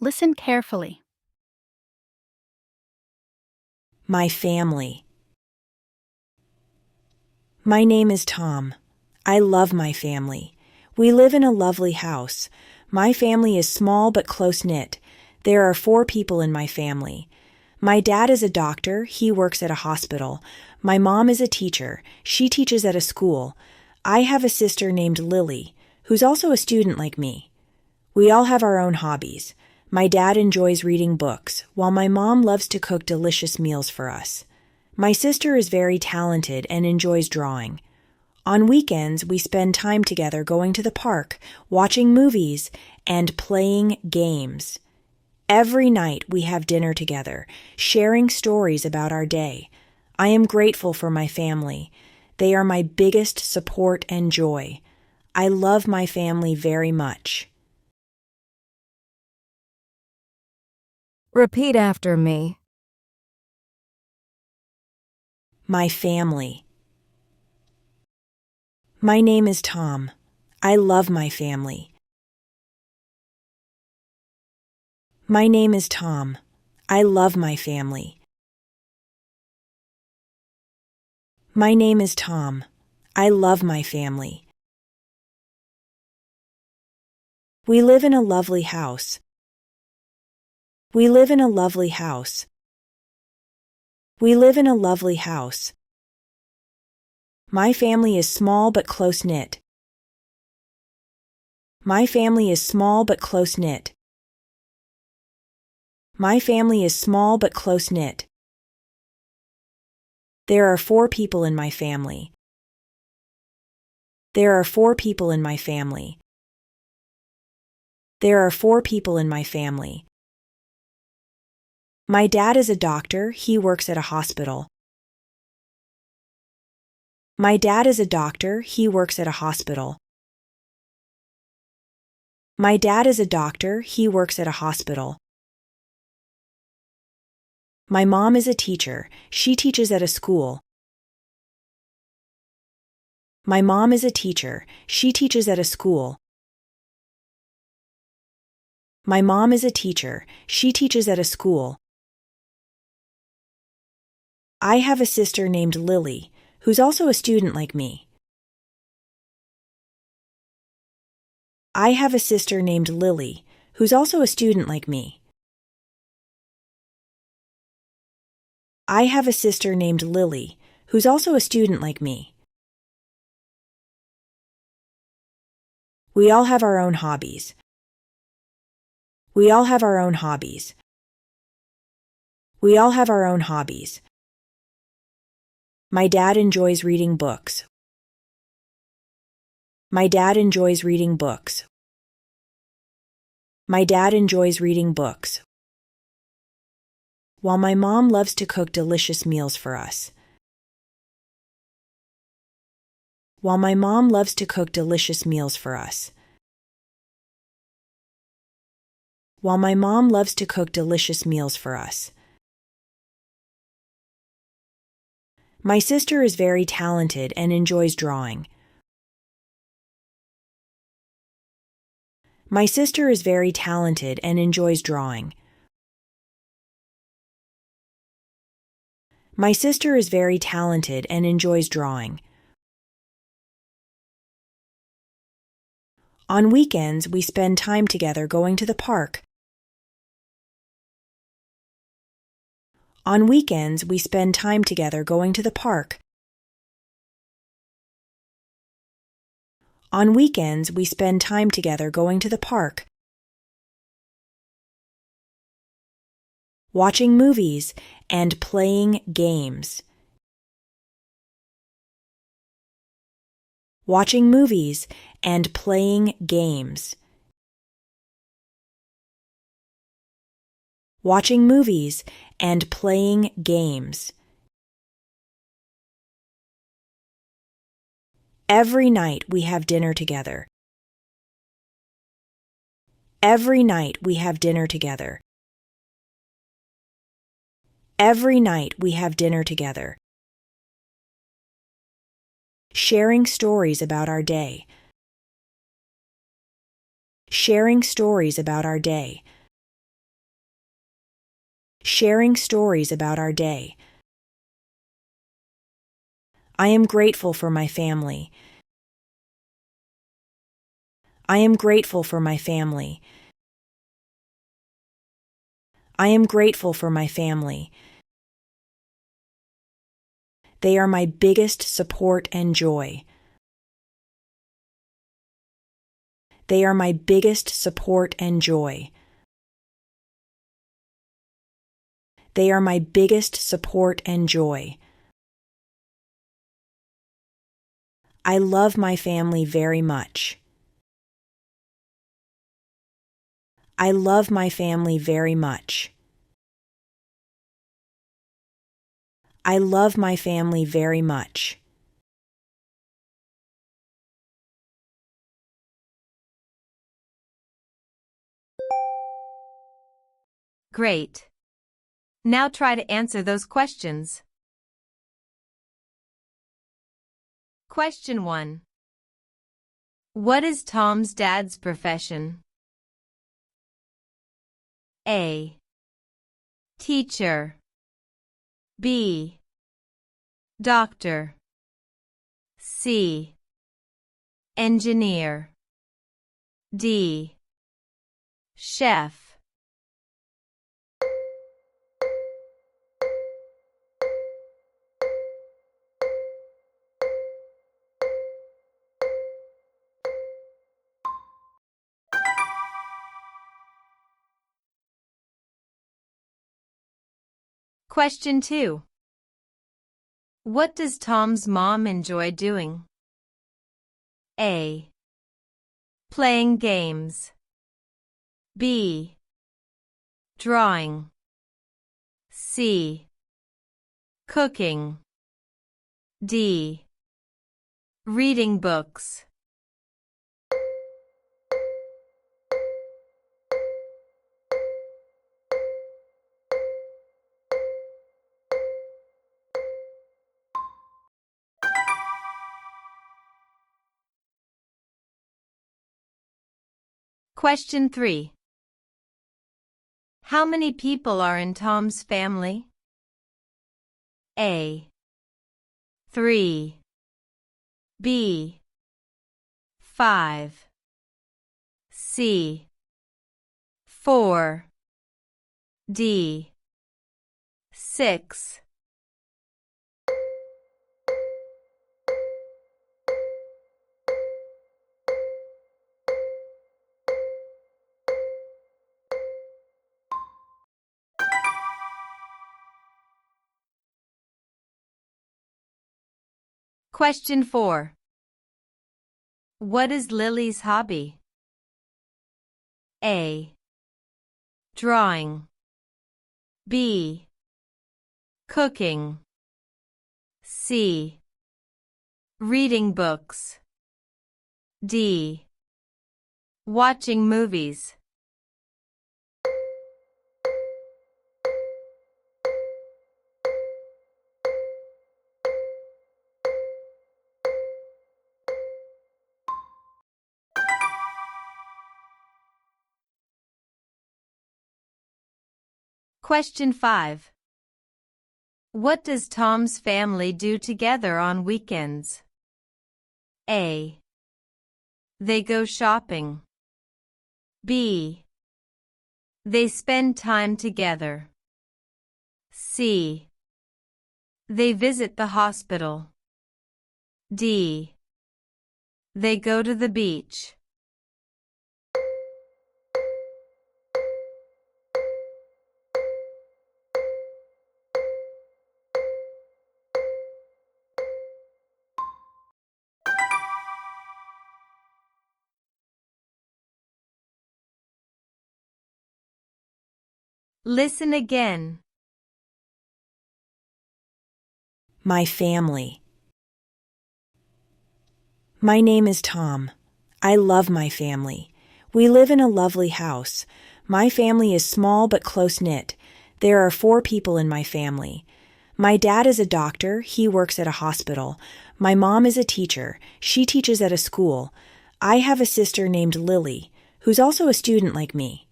Listen carefully. My family. My name is Tom. I love my family. We live in a lovely house. My family is small but close-knit. There are 4 people in my family. My dad is a doctor. He works at a hospital. My mom is a teacher. She teaches at a school. I have a sister named Lily, who's also a student like me. We all have our own hobbies. My dad enjoys reading books, while my mom loves to cook delicious meals for us. My sister is very talented and enjoys drawing. On weekends, we spend time together going to the park, watching movies, and playing games. Every night we have dinner together, sharing stories about our day. I am grateful for my family. They are my biggest support and joy. I love my family very much. Repeat after me. My family. My name is Tom. I love my family. My name is Tom. I love my family. My name is Tom. I love my family. We live in a lovely house. We live in a lovely house. We live in a lovely house. My family is small but close-knit. My family is small but close-knit. My family is small but close-knit. There are 4 people in my family. There are 4 people in my family. There are 4 people in my family. My dad is a doctor. He works at a hospital. My dad is a doctor. He works at a hospital. My dad is a doctor. He works at a hospital. My mom is a teacher. She teaches at a school. My mom is a teacher. She teaches at a school. My mom is a teacher. She teaches at a school. I have a sister named Lily, who's also a student like me. I have a sister named Lily, who's also a student like me. I have a sister named Lily, who's also a student like me. We all have our own hobbies. We all have our own hobbies. We all have our own hobbies. My dad enjoys reading books. My dad enjoys reading books. My dad enjoys reading books. While my mom loves to cook delicious meals for us. While my mom loves to cook delicious meals for us. While my mom loves to cook delicious meals for us. My sister is very talented and enjoys drawing. My sister is very talented and enjoys drawing. My sister is very talented and enjoys drawing. On weekends, we spend time together going to the park. On weekends, we spend time together going to the park. On weekends, we spend time together going to the park. Watching movies and playing games. Watching movies and playing games. Watching movies and playing games. Every night we have dinner together. Every night we have dinner together. Every night we have dinner together. Sharing stories about our day. Sharing stories about our day. sharing stories about our day. I am grateful for my family. I am grateful for my family. I am grateful for my family. They are my biggest support and joy. They are my biggest support and joy. They are my biggest support and joy. I love my family very much. I love my family very much. I love my family very much. Great. Now try to answer those questions. Question 1. What is Tom's dad's profession? A. Teacher. B. Doctor. C. Engineer. D. Chef. Question 2. What does Tom's mom enjoy doing? A. Playing games. B. Drawing. C. Cooking. D. Reading books. Question 3. How many people are in Tom's family? A. 3. B. 5. C. 4. D. 6. Question 4. What is Lily's hobby? A. Drawing. B. Cooking. C. Reading books. D. Watching movies. Question 5. What does Tom's family do together on weekends? A. They go shopping. B. They spend time together. C. They visit the hospital. D. They go to the beach. Listen again. My family. My name is Tom. I love my family. We live in a lovely house. My family is small but close-knit. There are 4 people in my family. My dad is a doctor. He works at a hospital. My mom is a teacher. She teaches at a school. I have a sister named Lily, who's also a student like me.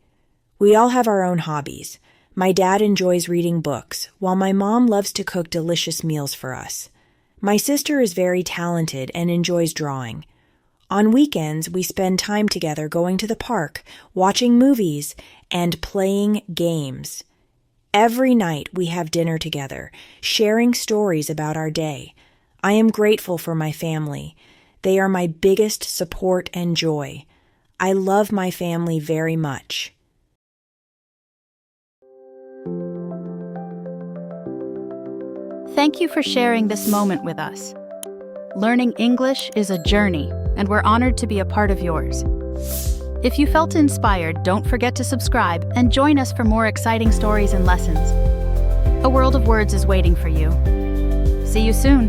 We all have our own hobbies. My dad enjoys reading books, while my mom loves to cook delicious meals for us. My sister is very talented and enjoys drawing. On weekends, we spend time together going to the park, watching movies, and playing games. Every night we have dinner together, sharing stories about our day. I am grateful for my family. They are my biggest support and joy. I love my family very much. Thank you for sharing this moment with us. Learning English is a journey, and we're honored to be a part of yours. If you felt inspired, don't forget to subscribe and join us for more exciting stories and lessons. A world of words is waiting for you. See you soon.